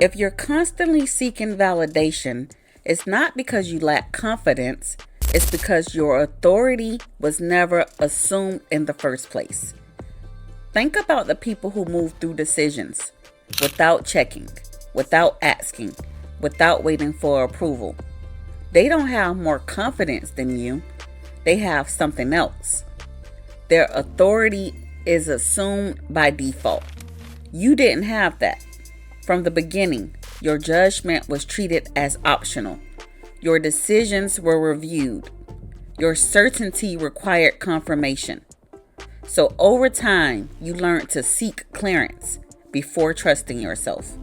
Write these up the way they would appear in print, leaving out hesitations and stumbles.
If you're constantly seeking validation, it's not because you lack confidence, it's because your authority was never assumed in the first place. Think about the people who move through decisions without checking, without asking, without waiting for approval. They don't have more confidence than you, they have something else. Their authority is assumed by default. You didn't have that. From the beginning, your judgment was treated as optional. Your decisions were reviewed. Your certainty required confirmation. So over time, you learned to seek clearance before trusting yourself.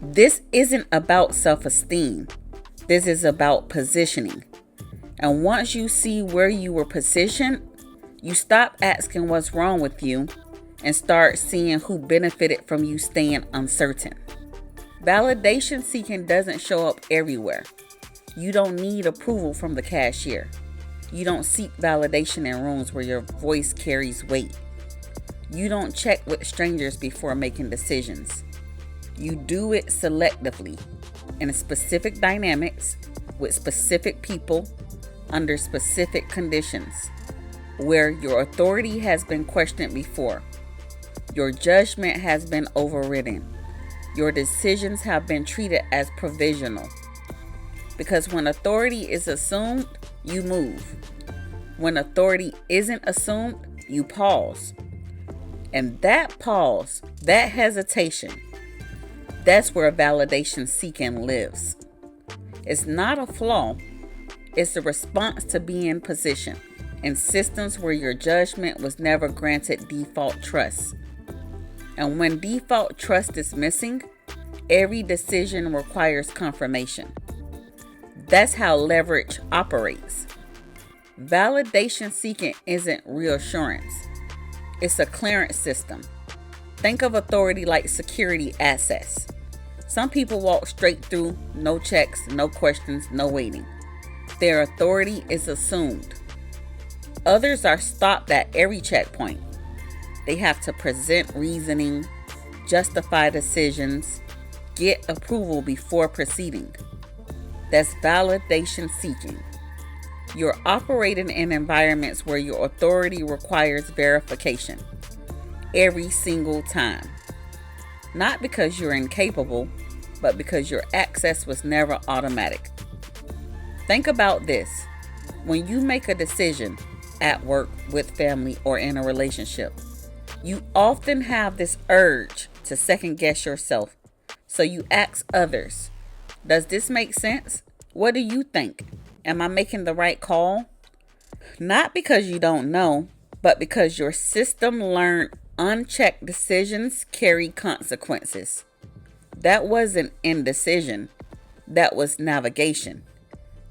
This isn't about self-esteem. This is about positioning. And once you see where you were positioned, you stop asking what's wrong with you and start seeing who benefited from you staying uncertain. Validation seeking doesn't show up everywhere. You don't need approval from the cashier. You don't seek validation in rooms where your voice carries weight. You don't check with strangers before making decisions. You do it selectively, in specific dynamics, with specific people, under specific conditions, where your authority has been questioned before. Your judgment has been overridden. Your decisions have been treated as provisional. Because when authority is assumed, you move. When authority isn't assumed, you pause. And that pause, that hesitation, that's where validation seeking lives. It's not a flaw, it's a response to being in position in systems where your judgment was never granted default trust. And when default trust is missing, every decision requires confirmation. That's how leverage operates. Validation seeking isn't reassurance. It's a clearance system. Think of authority like security access. Some people walk straight through, no checks, no questions, no waiting. Their authority is assumed. Others are stopped at every checkpoint. They have to present reasoning, justify decisions, get approval before proceeding. That's validation seeking. You're operating in environments where your authority requires verification every single time. Not because you're incapable, but because your access was never automatic. Think about this. When you make a decision at work, with family, or in a relationship, you often have this urge to second guess yourself. So you ask others, does this make sense? What do you think? Am I making the right call? Not because you don't know, but because your system learned unchecked decisions carry consequences. That wasn't indecision, that was navigation.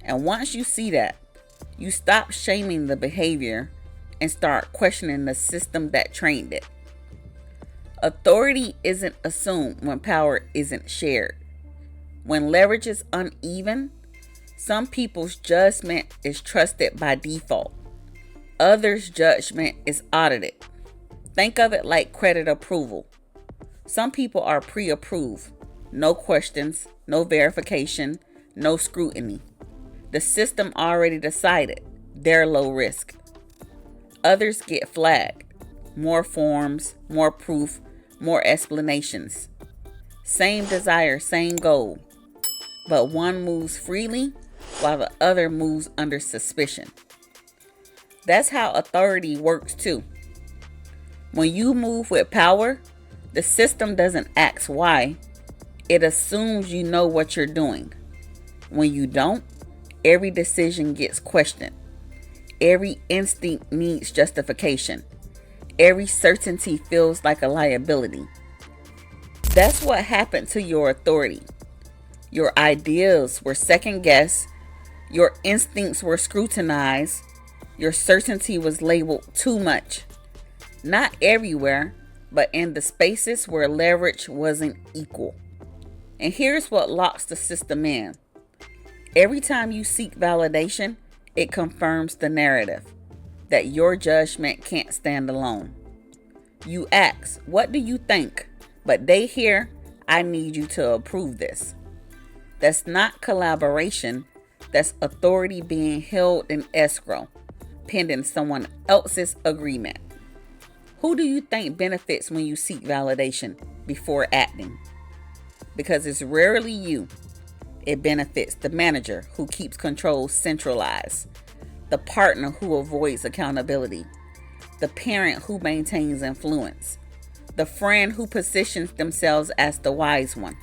And once you see that, you stop shaming the behavior and start questioning the system that trained it. Authority isn't assumed when power isn't shared. When leverage is uneven, some people's judgment is trusted by default. Others' judgment is audited. Think of it like credit approval. Some people are pre-approved. No questions, no verification, no scrutiny. The system already decided they're low risk. Others get flagged. More forms, more proof, more explanations. Same desire, same goal. But one moves freely while the other moves under suspicion. That's how authority works too. When you move with power, the system doesn't ask why. It assumes you know what you're doing. When you don't, every decision gets questioned. Every instinct needs justification. Every certainty feels like a liability. That's what happened to your authority. Your ideas were second guessed. Your instincts were scrutinized. Your certainty was labeled too much. Not everywhere, but in the spaces where leverage wasn't equal. And here's what locks the system in. Every time you seek validation, it confirms the narrative that your judgment can't stand alone. You ask, what do you think? But they hear, I need you to approve this. That's not collaboration. That's authority being held in escrow, pending someone else's agreement. Who do you think benefits when you seek validation before acting? Because it's rarely you. It benefits the manager who keeps control centralized, the partner who avoids accountability, the parent who maintains influence, the friend who positions themselves as the wise one.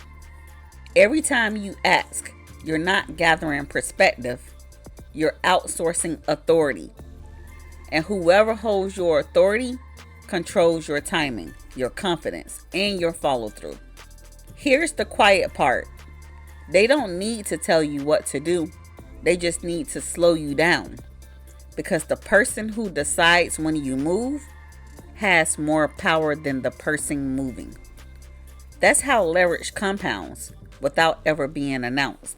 Every time you ask, you're not gathering perspective, you're outsourcing authority. And whoever holds your authority controls your timing, your confidence, and your follow-through. Here's the quiet part. They don't need to tell you what to do. They just need to slow you down. Because the person who decides when you move has more power than the person moving. That's how leverage compounds without ever being announced.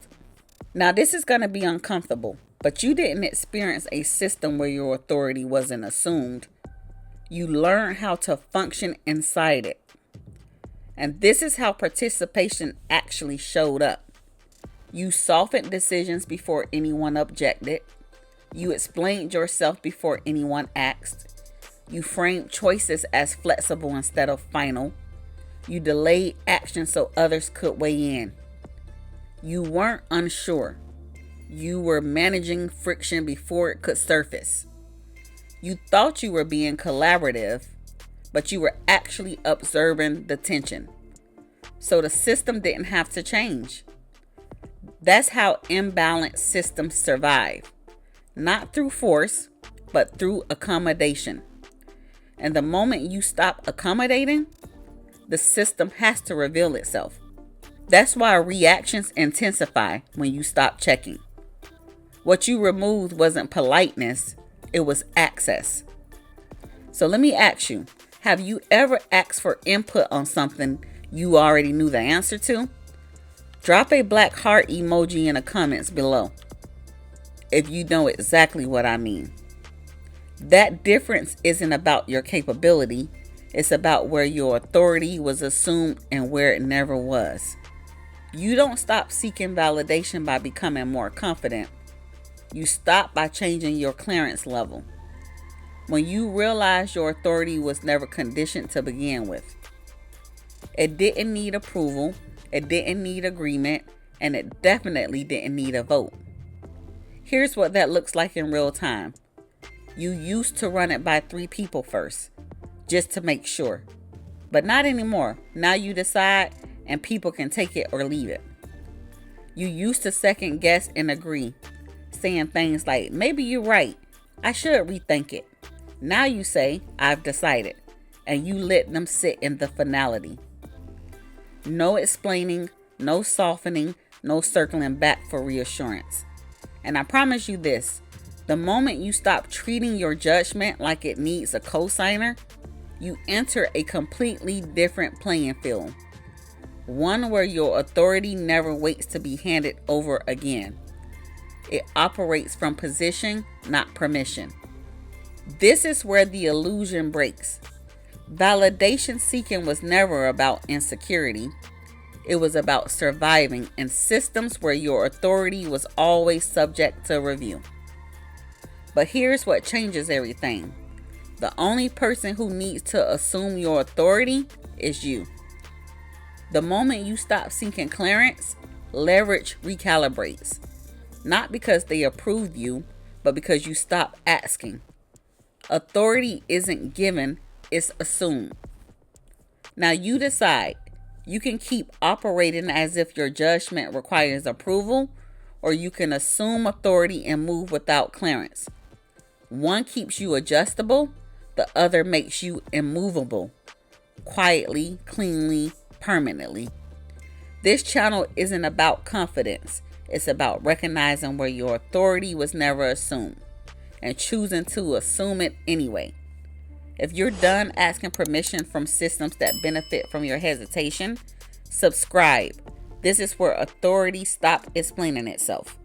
Now, this is going to be uncomfortable, but you didn't experience a system where your authority wasn't assumed. You learned how to function inside it. And this is how participation actually showed up. You softened decisions before anyone objected. You explained yourself before anyone asked. You framed choices as flexible instead of final. You delayed action so others could weigh in. You weren't unsure. You were managing friction before it could surface. You thought you were being collaborative, but you were actually observing the tension. So the system didn't have to change. That's how imbalanced systems survive. Not through force, but through accommodation. And the moment you stop accommodating, the system has to reveal itself. That's why reactions intensify when you stop checking. What you removed wasn't politeness, it was access. So let me ask you, have you ever asked for input on something you already knew the answer to? Drop a black heart emoji in the comments below if you know exactly what I mean. That difference isn't about your capability. It's about where your authority was assumed and where it never was. You don't stop seeking validation by becoming more confident. You stop by changing your clearance level. When you realize your authority was never conditioned to begin with. It didn't need approval. It didn't need agreement, and it definitely didn't need a vote. Here's what that looks like in real time. You used to run it by 3 people first, just to make sure. But not anymore. Now you decide, and people can take it or leave it. You used to second guess and agree, saying things like, maybe you're right, I should rethink it. Now you say, I've decided, and you let them sit in the finality. No explaining, no softening, no circling back for reassurance. And I promise you this, the moment you stop treating your judgment like it needs a cosigner, you enter a completely different playing field. One where your authority never waits to be handed over again. It operates from position, not permission. This is where the illusion breaks. Validation seeking was never about insecurity. It was about surviving in systems where your authority was always subject to review. But here's what changes everything. The only person who needs to assume your authority is you. The moment you stop seeking clearance, leverage recalibrates. Not because they approved you, but because you stop asking. Authority isn't given, it's assumed. Now you decide. You can keep operating as if your judgment requires approval, or you can assume authority and move without clearance. One keeps you adjustable, the other makes you immovable, quietly, cleanly, permanently. This channel isn't about confidence. It's about recognizing where your authority was never assumed and choosing to assume it anyway. If you're done asking permission from systems that benefit from your hesitation, subscribe. This is where authority stops explaining itself.